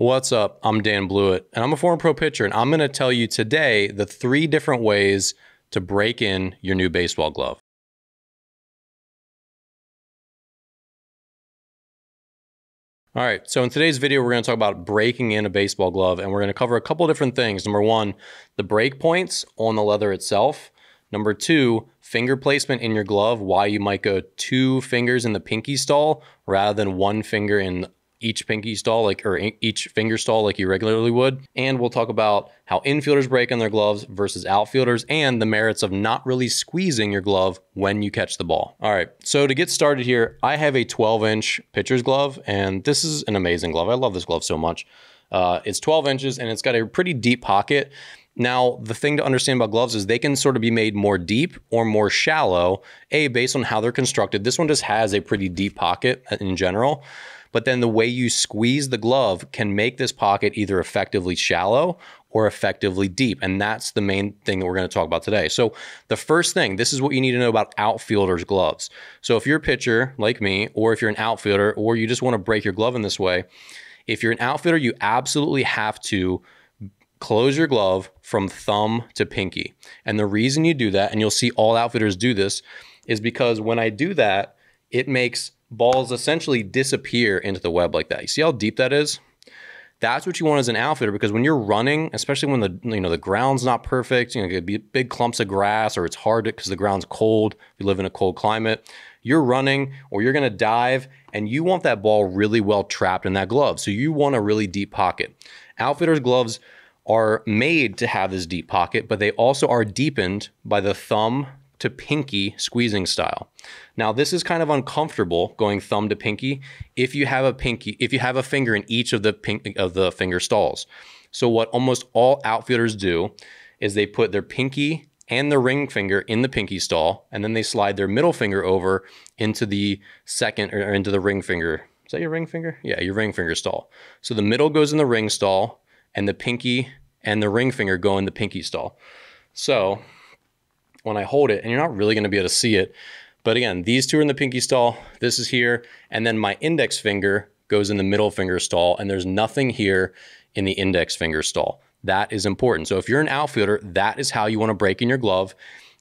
What's up? I'm Dan Blewett, and I'm a former pro pitcher, and I'm going to tell you today the 3 different ways to break in your new baseball glove. All right, so in today's video, we're going to talk about breaking in a baseball glove, and we're going to cover a couple different things. Number 1, the break points on the leather itself. Number 2, finger placement in your glove, why you might go 2 fingers in the pinky stall rather than 1 finger in each pinky stall, or each finger stall like you regularly would. And we'll talk about how infielders break in their gloves versus outfielders and the merits of not really squeezing your glove when you catch the ball. All right, so to get started here, I have a 12-inch pitcher's glove, and this is an amazing glove. I love this glove so much. It's 12 inches and it's got a pretty deep pocket. Now, the thing to understand about gloves is they can sort of be made more deep or more shallow, based on how they're constructed. This one just has a pretty deep pocket in general. But then the way you squeeze the glove can make this pocket either effectively shallow or effectively deep. And that's the main thing that we're going to talk about today. So the first thing, this is what you need to know about outfielders' gloves. So if you're a pitcher like me, or if you're an outfielder, or you just want to break your glove in this way, if you're an outfielder, you absolutely have to close your glove from thumb to pinky. And the reason you do that, and you'll see all outfielders do this, is because when I do that, it makes balls essentially disappear into the web like that. You see how deep that is? That's what you want as an outfielder, because when you're running, especially when the ground's not perfect, it could be big clumps of grass, or it's hard because the ground's cold. You live in a cold climate. You're running or you're going to dive, and you want that ball really well trapped in that glove. So you want a really deep pocket. Outfielders' gloves are made to have this deep pocket, but they also are deepened by the thumb to pinky squeezing style. Now, this is kind of uncomfortable going thumb to pinky if you have a finger in each of the finger stalls. So what almost all outfielders do is they put their pinky and their ring finger in the pinky stall, and then they slide their middle finger over into the second, or into the ring finger. Is that your ring finger? Yeah, your ring finger stall. So the middle goes in the ring stall, and the pinky and the ring finger go in the pinky stall. So when I hold it, and you're not really going to be able to see it, but again, these two are in the pinky stall, this is here, and then my index finger goes in the middle finger stall, and there's nothing here in the index finger stall. That is important. So if you're an outfielder, that is how you want to break in your glove.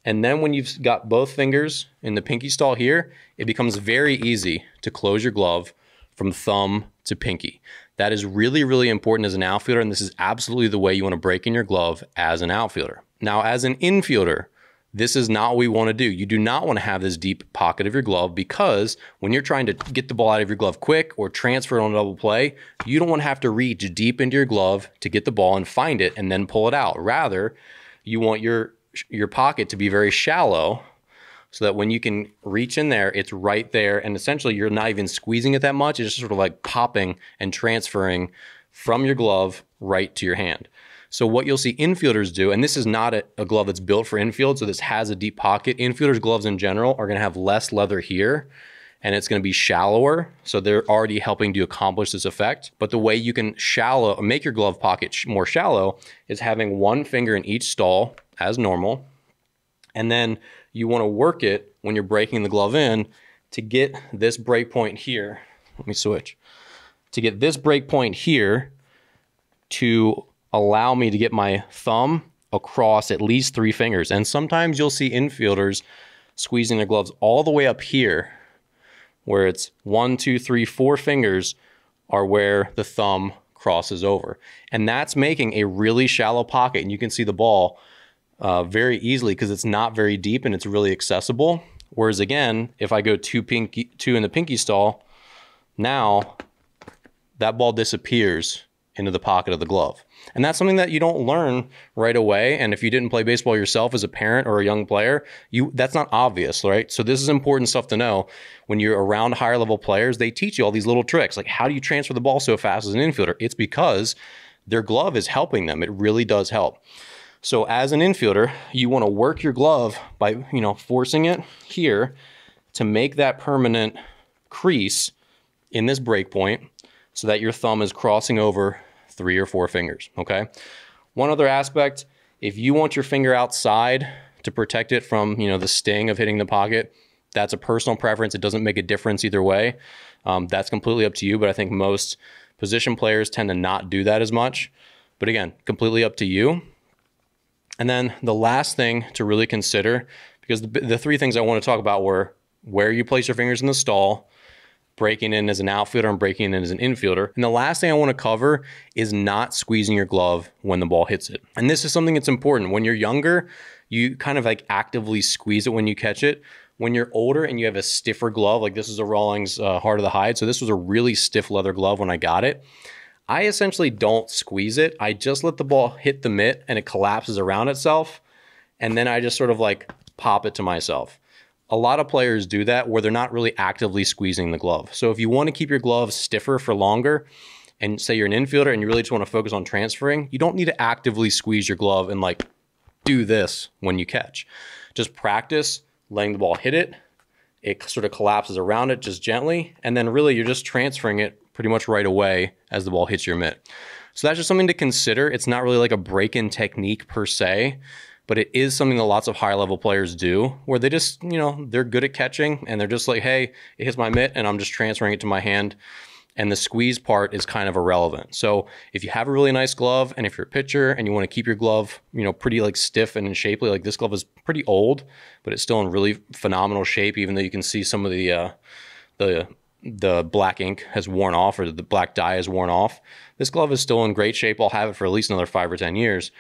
And then when you've got both fingers in the pinky stall here, it becomes very easy to close your glove from thumb to pinky. That is really, really important as an outfielder, and this is absolutely the way you want to break in your glove as an outfielder. Now, as an infielder, this is not what we want to do. You do not want to have this deep pocket of your glove, because when you're trying to get the ball out of your glove quick or transfer it on a double play, you don't want to have to reach deep into your glove to get the ball and find it and then pull it out. Rather, you want your pocket to be very shallow, so that when you can reach in there, it's right there, and essentially you're not even squeezing it that much. It's just sort of like popping and transferring from your glove right to your hand. So what you'll see infielders do, and this is not a glove that's built for infield, so this has a deep pocket. Infielders' gloves in general are going to have less leather here, and it's going to be shallower, so they're already helping to accomplish this effect. But the way you can make your glove pocket more shallow is having 1 finger in each stall as normal, and then you want to work it when you're breaking the glove in to get this break point here. Let me switch. To get this break point here to allow me to get my thumb across at least 3 fingers. And sometimes you'll see infielders squeezing their gloves all the way up here, where it's 1, 2, 3, 4 fingers are where the thumb crosses over. And that's making a really shallow pocket. And you can see the ball very easily because it's not very deep and it's really accessible. Whereas again, if I go 2 in the pinky stall, now that ball disappears into the pocket of the glove. And that's something that you don't learn right away. And if you didn't play baseball yourself as a parent or a young player, that's not obvious, right? So this is important stuff to know. When you're around higher level players, they teach you all these little tricks. Like, how do you transfer the ball so fast as an infielder? It's because their glove is helping them. It really does help. So as an infielder, you want to work your glove by, forcing it here to make that permanent crease in this break point, so that your thumb is crossing over 3 or 4 fingers, okay? One other aspect, if you want your finger outside to protect it from, the sting of hitting the pocket, that's a personal preference. It doesn't make a difference either way. That's completely up to you, but I think most Position players tend to not do that as much, but again, completely up to you. And then the last thing to really consider, because the three things I want to talk about were where you place your fingers in the stall, breaking in as an outfielder and breaking in as an infielder. And the last thing I want to cover is not squeezing your glove when the ball hits it. And this is something that's important. When you're younger, you kind of like actively squeeze it when you catch it. When you're older and you have a stiffer glove, like this is a Rawlings Heart of the Hide. So this was a really stiff leather glove when I got it. I essentially don't squeeze it. I just let the ball hit the mitt and it collapses around itself. And then I just sort of like pop it to myself. A lot of players do that where they're not really actively squeezing the glove. So if you want to keep your glove stiffer for longer, and say you're an infielder and you really just want to focus on transferring, you don't need to actively squeeze your glove and like do this when you catch. Just practice letting the ball hit it. It sort of collapses around it just gently. And then really you're just transferring it pretty much right away as the ball hits your mitt. So that's just something to consider. It's not really like a break-in technique per se, but it is something that lots of high level players do where they just, you know, they're good at catching and they're just like, hey, it hits my mitt and I'm just transferring it to my hand. And the squeeze part is kind of irrelevant. So if you have a really nice glove and if you're a pitcher and you want to keep your glove, you know, pretty like stiff and shapely, like this glove is pretty old, but it's still in really phenomenal shape, even though you can see some of the black ink has worn off or the black dye has worn off. This glove is still in great shape. I'll have it for at least another 5 or 10 years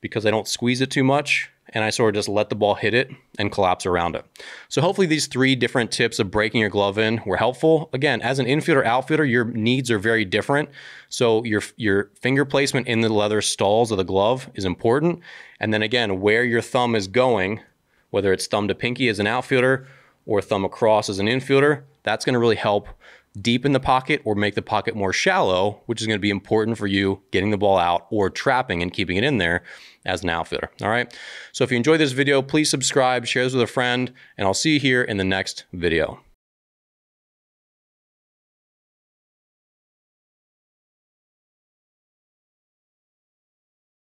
because I don't squeeze it too much and I sort of just let the ball hit it and collapse around it. So hopefully these 3 different tips of breaking your glove in were helpful. Again, as an infielder, outfielder, your needs are very different. So your finger placement in the leather stalls of the glove is important. And then again, where your thumb is going, whether it's thumb to pinky as an outfielder or thumb across as an infielder, that's going to really help deepen the pocket or make the pocket more shallow, which is going to be important for you getting the ball out or trapping and keeping it in there as an outfielder. All right. So if you enjoyed this video, please subscribe, share this with a friend, and I'll see you here in the next video.